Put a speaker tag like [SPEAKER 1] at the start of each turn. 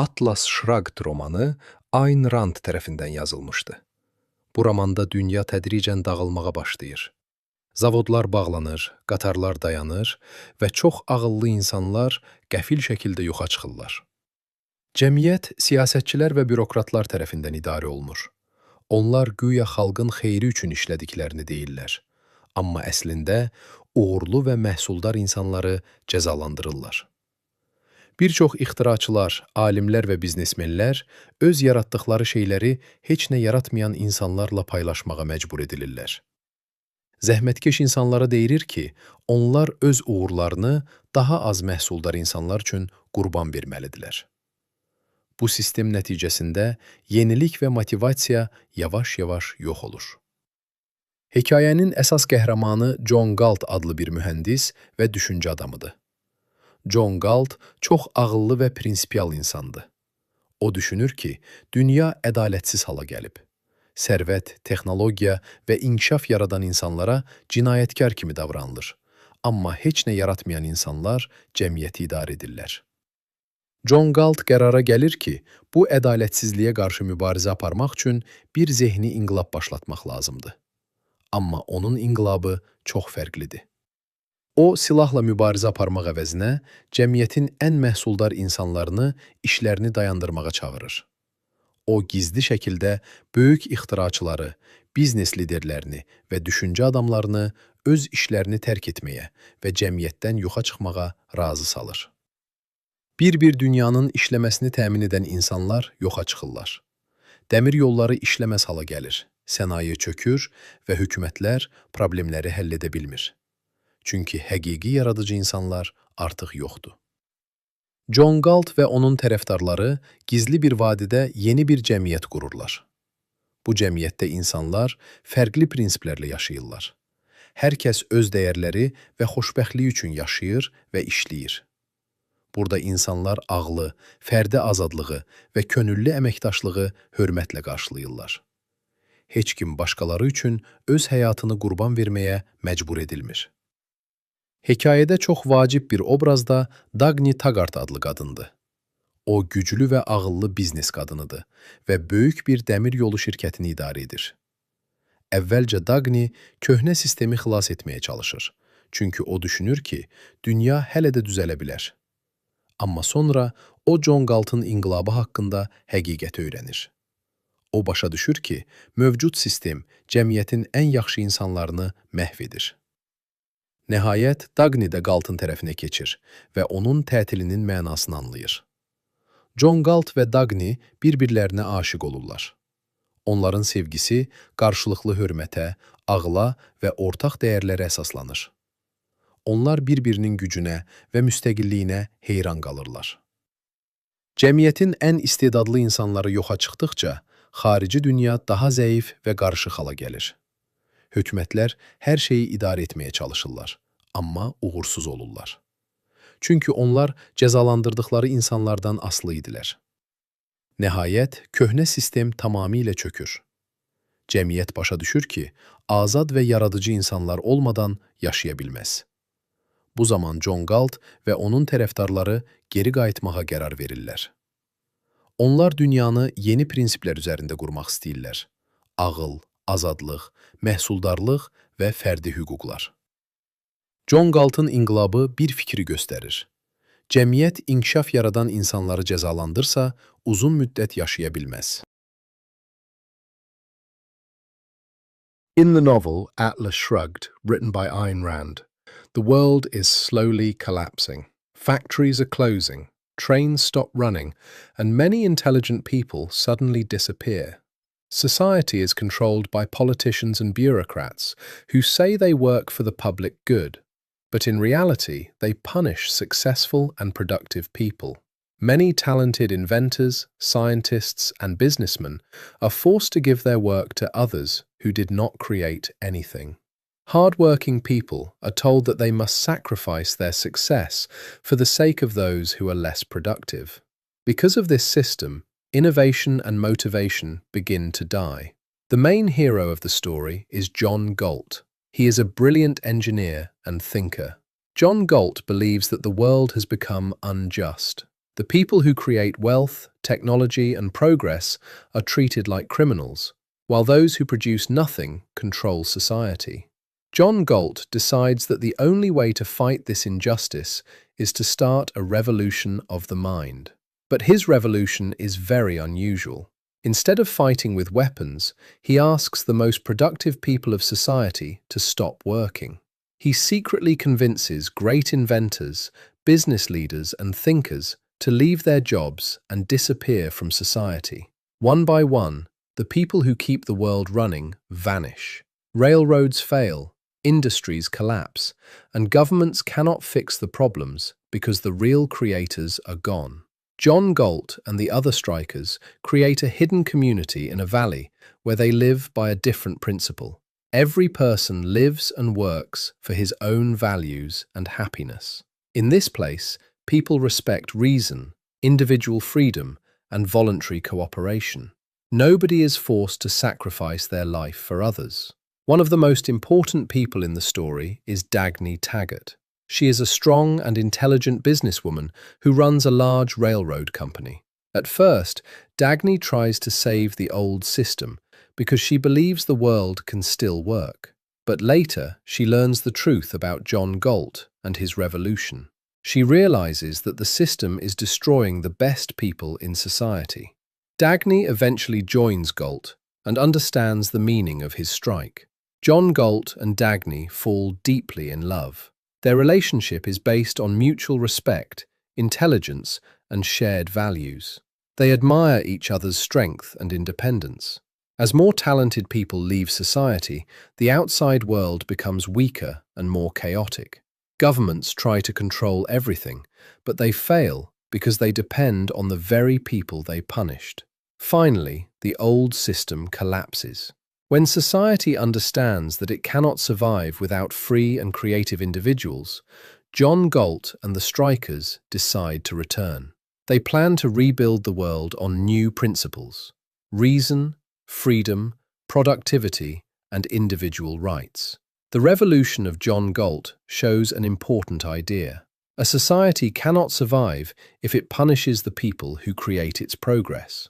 [SPEAKER 1] Atlas Shrugged romanı Ayn Rand tərəfindən yazılmışdı. Bu romanda dünya tədricən dağılmağa başlayır. Zavodlar bağlanır, qatarlar dayanır və çox ağıllı insanlar qəfil şəkildə yoxa çıxırlar. Cəmiyyət siyasətçilər və bürokratlar tərəfindən idarə olunur. Onlar güya xalqın xeyri üçün işlədiklərini deyirlər. Amma əslində uğurlu və məhsuldar insanları cəzalandırırlar. Bir çox ixtiraçılar, alimlər və biznesmenlər öz yaratdıqları şeyləri heç nə yaratmayan insanlarla paylaşmağa məcbur edilirlər. Zəhmətkeş insanlara deyilir ki, onlar öz uğurlarını daha az məhsuldar insanlar üçün qurban verməlidirlər. Bu sistem nəticəsində yenilik və motivasiya yavaş-yavaş yox olur. Hekayənin əsas qəhrəmanı John Galt adlı bir mühəndis və düşüncə adamıdır. John Galt çox ağıllı və prinsipial insandır. O düşünür ki, dünya ədalətsiz hala gəlib. Sərvət, texnologiya və inkişaf yaradan insanlara cinayətkar kimi davranılır. Amma heç nə yaratmayan insanlar cəmiyyəti idarə edirlər. John Galt qərara gəlir ki, bu ədalətsizliyə qarşı mübarizə aparmaq üçün bir zehni inqilab başlatmaq lazımdır. Amma onun inqilabı çox fərqlidir. O, silahla mübarizə aparmaq əvəzinə cəmiyyətin ən məhsuldar insanlarını işlərini dayandırmağa çağırır. O, gizli şəkildə böyük ixtiraçıları, biznes liderlərini və düşüncə adamlarını öz işlərini tərk etməyə və cəmiyyətdən yoxa çıxmağa razı salır. Bir-bir dünyanın işləməsini təmin edən insanlar yoxa çıxırlar. Dəmir yolları işləməz hala gəlir, sənaye çökür və hökumətlər problemləri həll edə bilmir. Çünki həqiqi yaradıcı insanlar artıq yoxdur. John Galt və onun tərəfdarları gizli bir vadidə yeni bir cəmiyyət qururlar. Bu cəmiyyətdə insanlar fərqli prinsiplərlə yaşayırlar. Hər kəs öz dəyərləri və xoşbəxtliyi üçün yaşayır və işləyir. Burada insanlar ağlı, fərdi azadlığı və könüllü əməkdaşlığı hörmətlə qarşılayırlar. Heç kim başqaları üçün öz həyatını qurban verməyə məcbur edilmir. Hekayədə çox vacib bir obraz da Dagny Taggart adlı qadındır. O, güclü və ağıllı biznes qadınıdır və böyük bir dəmir yolu şirkətini idarə edir. Əvvəlcə Dagny köhnə sistemi xilas etməyə çalışır. Çünki o düşünür ki, dünya hələ də düzələ bilər. Amma sonra o John Galtın inqilabı haqqında həqiqəti öyrənir. O başa düşür ki, mövcud sistem cəmiyyətin ən yaxşı insanlarını məhv edir. Nəhayət, Dagny də Galtın tərəfinə keçir və onun tətilinin mənasını anlayır. John Galt və Dagny bir-birlərinə aşiq olurlar. Onların sevgisi qarşılıqlı hörmətə, ağla və ortaq dəyərlərə əsaslanır. Onlar bir-birinin gücünə və müstəqilliyinə heyran qalırlar. Cəmiyyətin ən istedadlı insanları yoxa çıxdıqca, xarici dünya daha zəif və qarışıq hala gəlir. Hökumətlər hər şeyi idarə etməyə çalışırlar, amma uğursuz olurlar. Çünki onlar cəzalandırdıqları insanlardan asılı idilər. Nəhayət, köhnə sistem tamamilə çökür. Cəmiyyət başa düşür ki, azad və yaradıcı insanlar olmadan yaşaya bilməz. Bu zaman John Galt və onun tərəfdarları geri qayıtmağa qərar verirlər. Onlar dünyanı yeni prinsiplər üzərində qurmaq istəyirlər. Ağıl, azadlıq, məhsuldarlıq və fərdi hüquqlar. John Galtın inqilabı bir fikri göstərir. Cəmiyyət inkişaf yaradan insanları cəzalandırsa, uzun müddət yaşaya bilməz.
[SPEAKER 2] In the novel Atlas Shrugged, written by Ayn Rand, the world is slowly collapsing. Factories are closing, trains stop running, and many intelligent people suddenly disappear. Society is controlled by politicians and bureaucrats who say they work for the public good, but in reality they punish successful and productive people. Many talented inventors, scientists, and businessmen are forced to give their work to others who did not create anything. Hard-working people are told that they must sacrifice their success for the sake of those who are less productive. Because of this system, innovation and motivation begin to die. The main hero of the story is John Galt. He is a brilliant engineer and thinker. John Galt believes that the world has become unjust. The people who create wealth, technology, and progress are treated like criminals, while those who produce nothing control society. John Galt decides that the only way to fight this injustice is to start a revolution of the mind. But his revolution is very unusual. Instead of fighting with weapons, he asks the most productive people of society to stop working. He secretly convinces great inventors, business leaders, and thinkers to leave their jobs and disappear from society. One by one, the people who keep the world running vanish. Railroads fail, industries collapse, and governments cannot fix the problems because the real creators are gone. John Galt and the other strikers create a hidden community in a valley where they live by a different principle. Every person lives and works for his own values and happiness. In this place, people respect reason, individual freedom, and voluntary cooperation. Nobody is forced to sacrifice their life for others. One of the most important people in the story is Dagny Taggart. She is a strong and intelligent businesswoman who runs a large railroad company. At first, Dagny tries to save the old system because she believes the world can still work. But later, she learns the truth about John Galt and his revolution. She realizes that the system is destroying the best people in society. Dagny eventually joins Galt and understands the meaning of his strike. John Galt and Dagny fall deeply in love. Their relationship is based on mutual respect, intelligence, and shared values. They admire each other's strength and independence. As more talented people leave society, the outside world becomes weaker and more chaotic. Governments try to control everything, but they fail because they depend on the very people they punished. Finally, the old system collapses. When society understands that it cannot survive without free and creative individuals, John Galt and the strikers decide to return. They plan to rebuild the world on new principles: reason, freedom, productivity, and individual rights. The revolution of John Galt shows an important idea. A society cannot survive if it punishes the people who create its progress.